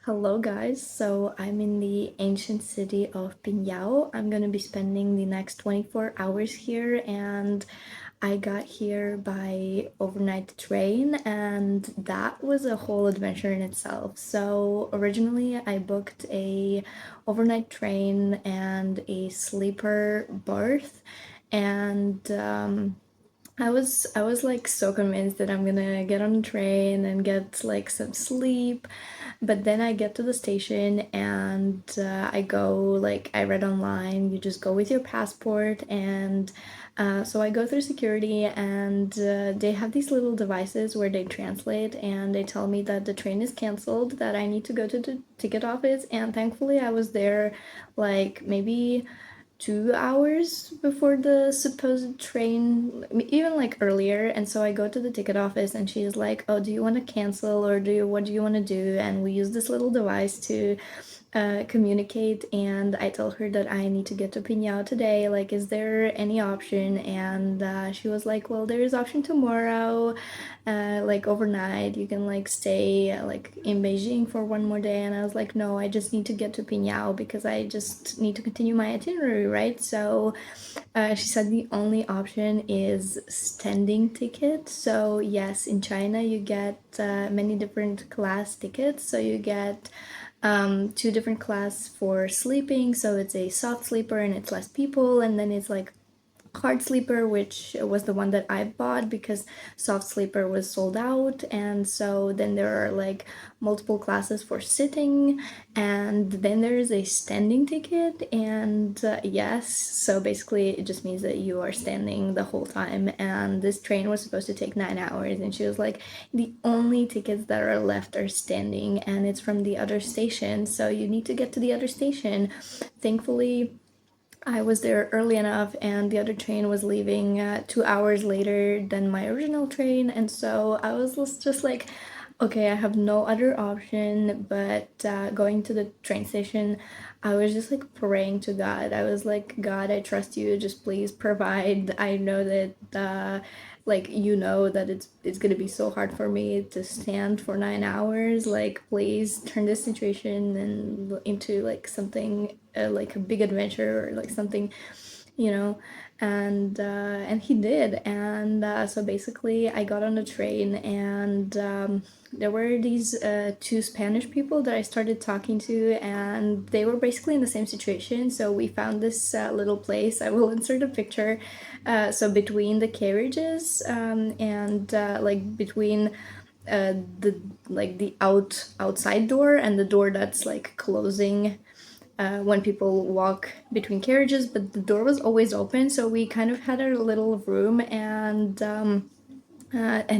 Hello guys, so I'm in the ancient city of Pingyao. I'm gonna be spending the next 24 hours here, and I got here by overnight train, and that was a whole adventure in itself. So originally I booked a overnight train and a sleeper berth, and I was like so convinced that I'm gonna get on the train and get like some sleep, but then I get to the station and I go like I read online, you just go with your passport and so I go through security and they have these little devices where they translate and they tell me that the train is canceled, that I need to go to the ticket office, and thankfully I was there like maybe 2 hours before the supposed train, even like earlier. And so I go to the ticket office and she's like, "Oh, do you want to cancel or what do you want to do?" And we use this little device to communicate. And I tell her that I need to get to Pinhao today. Like, is there any option? And she was like, "Well, there is option tomorrow, like overnight. You can like stay like in Beijing for one more day." And I was like, "No, I just need to get to Pinhao because I just need to continue my itinerary, right?" So she said the only option is standing ticket. So yes, in China you get many different class tickets. So you get two different class for sleeping. So it's a soft sleeper and it's less people, and then it's like hard sleeper, which was the one that I bought because soft sleeper was sold out. And so then there are like multiple classes for sitting, and then there is a standing ticket. And yes, so basically it just means that you are standing the whole time. And this train was supposed to take 9 hours, and she was like, the only tickets that are left are standing, and it's from the other station, so you need to get to the other station. Thankfully I was there early enough, and the other train was leaving 2 hours later than my original train, and so I was just like, okay, I have no other option but going to the train station. I was just like praying to God. I was like, God, I trust you. Just please provide. I know that like you know that it's gonna be so hard for me to stand for 9 hours. Like, please turn this situation into like something like a big adventure or like something, you know. And he did. And so basically I got on the train, and there were these two Spanish people that I started talking to, and they were basically in the same situation. So we found this little place. I will insert a picture. So between the carriages, and like between the like the outside door and the door that's like closing when people walk between carriages, but the door was always open, so we kind of had a little room. And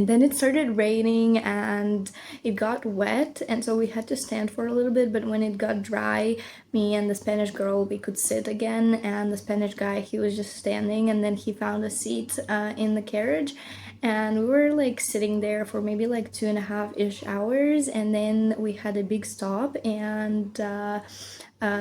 then it started raining and it got wet, and so we had to stand for a little bit. But when it got dry, me and the Spanish girl, we could sit again, and the Spanish guy, he was just standing, and then he found a seat in the carriage. And we were like sitting there for maybe like 2.5-ish hours, and then we had a big stop. And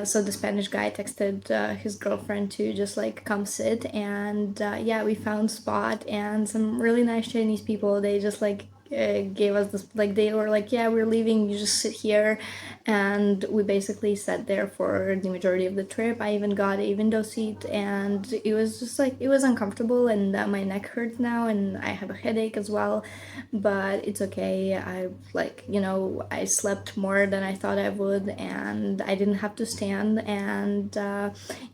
so the Spanish guy texted his girlfriend to just like come sit, and yeah, we found spot, and some really nice Chinese people. They just like gave us this, like they were like, yeah, we're leaving, you just sit here. And we basically sat there for the majority of the trip. I even got a window seat, and it was just like it was uncomfortable, and my neck hurts now, and I have a headache as well, but it's okay. I like, I slept more than I thought I would, and I didn't have to stand. And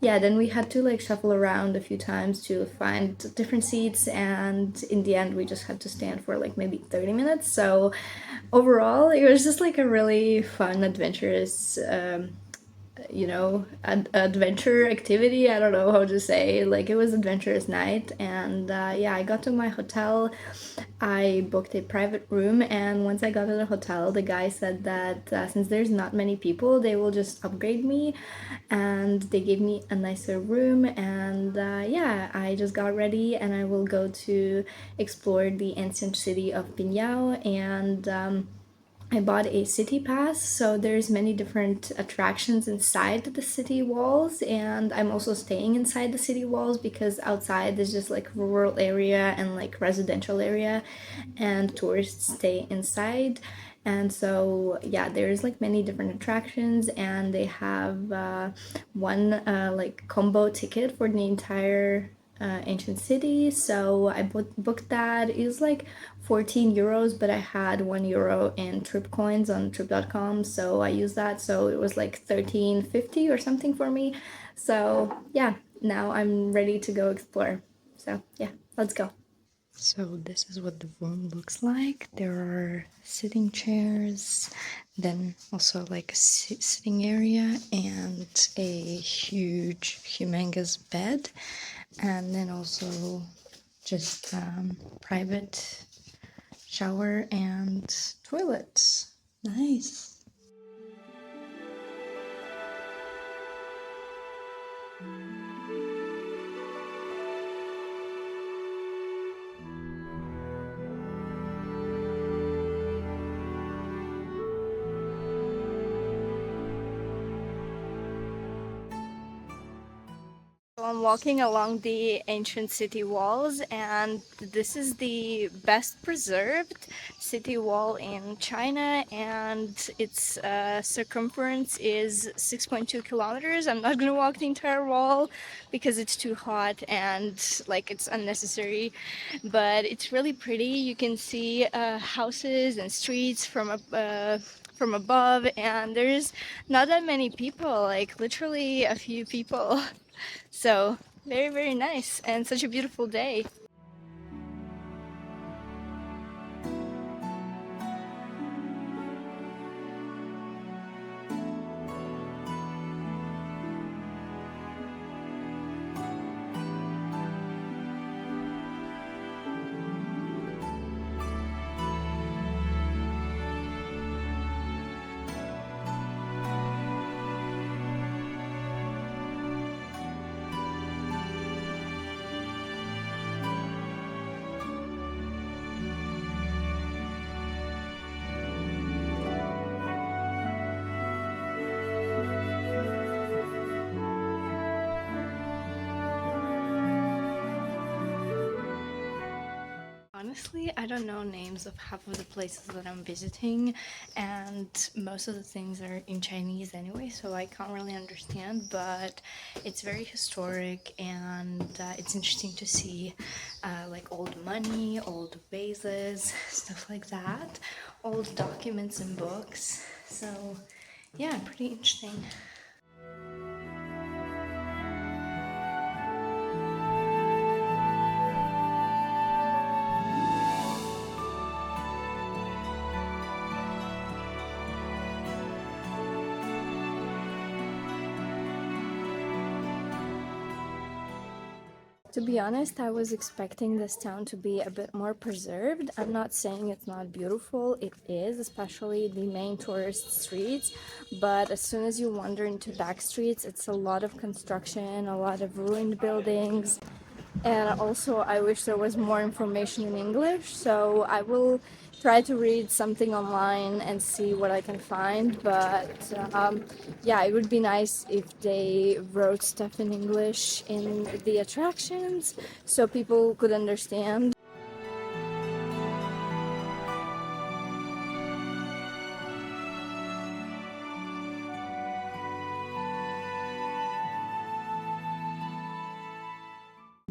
yeah, then we had to like shuffle around a few times to find different seats, and in the end we just had to stand for like maybe 30 minutes. So overall it was just like a really fun, adventurous adventure activity. I don't know how to say, like it was adventurous night. And yeah, I got to my hotel. I booked a private room, and once I got to the hotel, the guy said that since there's not many people, they will just upgrade me, and they gave me a nicer room. And yeah, I just got ready, and I will go to explore the ancient city of Pingyao. And I bought a city pass, so there's many different attractions inside the city walls, and I'm also staying inside the city walls because outside there's just like rural area and like residential area, and tourists stay inside. And so yeah, there's like many different attractions, and they have one like combo ticket for the entire ancient city. So I booked that. It was like 14 euros, but I had €1 in trip coins on trip.com, so I used that. So it was like 13.50 or something for me. So yeah, now I'm ready to go explore. So yeah, let's go. So this is what the room looks like. There are sitting chairs, then also like a sitting area and a huge, humongous bed, and then also just private shower and toilets. Nice. So I'm walking along the ancient city walls, and this is the best preserved city wall in China, and its circumference is 6.2 kilometers. I'm not gonna walk the entire wall because it's too hot and like it's unnecessary, but it's really pretty. You can see houses and streets from above, and there's not that many people, like literally a few people. So, very, very nice and such a beautiful day. Honestly, I don't know names of half of the places that I'm visiting, and most of the things are in Chinese anyway, so I can't really understand, but it's very historic, and it's interesting to see like old money, old vases, stuff like that, old documents and books. So, yeah, pretty interesting. To be honest, I was expecting this town to be a bit more preserved. I'm not saying it's not beautiful, it is, especially the main tourist streets, but as soon as you wander into back streets, it's a lot of construction, a lot of ruined buildings, and also I wish there was more information in English, so I will try to read something online and see what I can find. But yeah, it would be nice if they wrote stuff in English in the attractions so people could understand.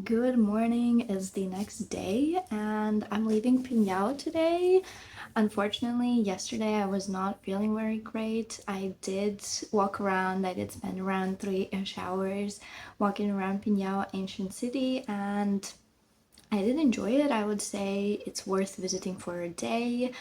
Good morning is the next day, and I'm leaving Pingyao today. Unfortunately, yesterday I was not feeling very great. I did walk around, I did spend around 3-ish hours walking around Pingyao Ancient City, and I did enjoy it. I would say it's worth visiting for a day.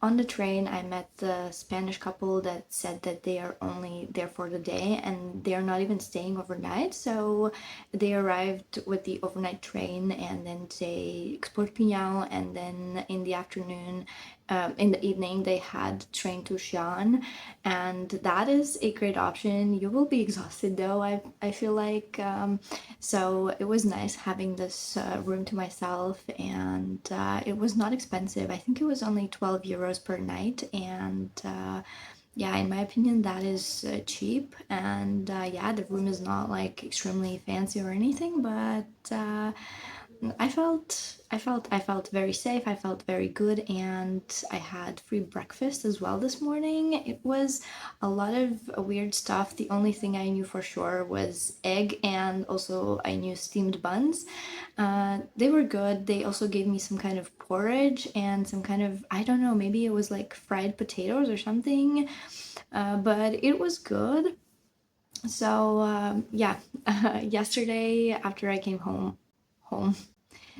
On the train, I met the Spanish couple that said that they are only there for the day and they are not even staying overnight. So they arrived with the overnight train and then they explored Pinhao, and then in the afternoon, in the evening, they had train to Xi'an, and that is a great option. You will be exhausted though, I feel like. So it was nice having this room to myself, and it was not expensive. I think it was only 12 euros per night, and yeah, in my opinion, that is cheap. And yeah, the room is not like extremely fancy or anything, but I felt very safe. I felt very good, and I had free breakfast as well this morning. It was a lot of weird stuff. The only thing I knew for sure was egg, and also I knew steamed buns. They were good. They also gave me some kind of porridge and some kind of, I don't know, maybe it was like fried potatoes or something, but it was good. So yeah, yesterday after I came home.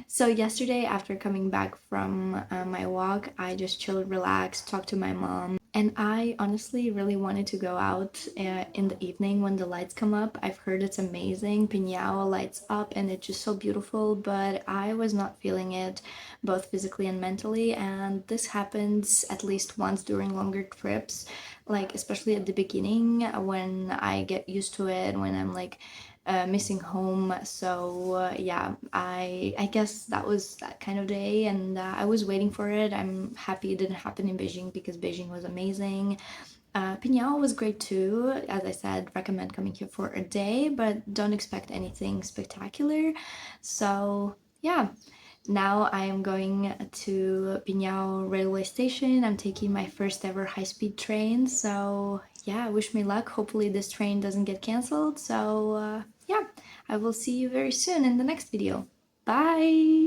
So yesterday after coming back from my walk, I just chilled, relaxed, talked to my mom, and I honestly really wanted to go out in the evening when the lights come up. I've heard it's amazing. Pingyao lights up and it's just so beautiful, but I was not feeling it both physically and mentally. And this happens at least once during longer trips, like especially at the beginning when I get used to it, when I'm like missing home. So yeah, I guess that was that kind of day, and I was waiting for it. I'm happy it didn't happen in Beijing because Beijing was amazing. Pinhao was great too. As I said, recommend coming here for a day, but don't expect anything spectacular. So yeah, now I am going to Pinhao railway station. I'm taking my first ever high-speed train. So yeah, wish me luck. Hopefully this train doesn't get cancelled. So yeah, I will see you very soon in the next video. Bye!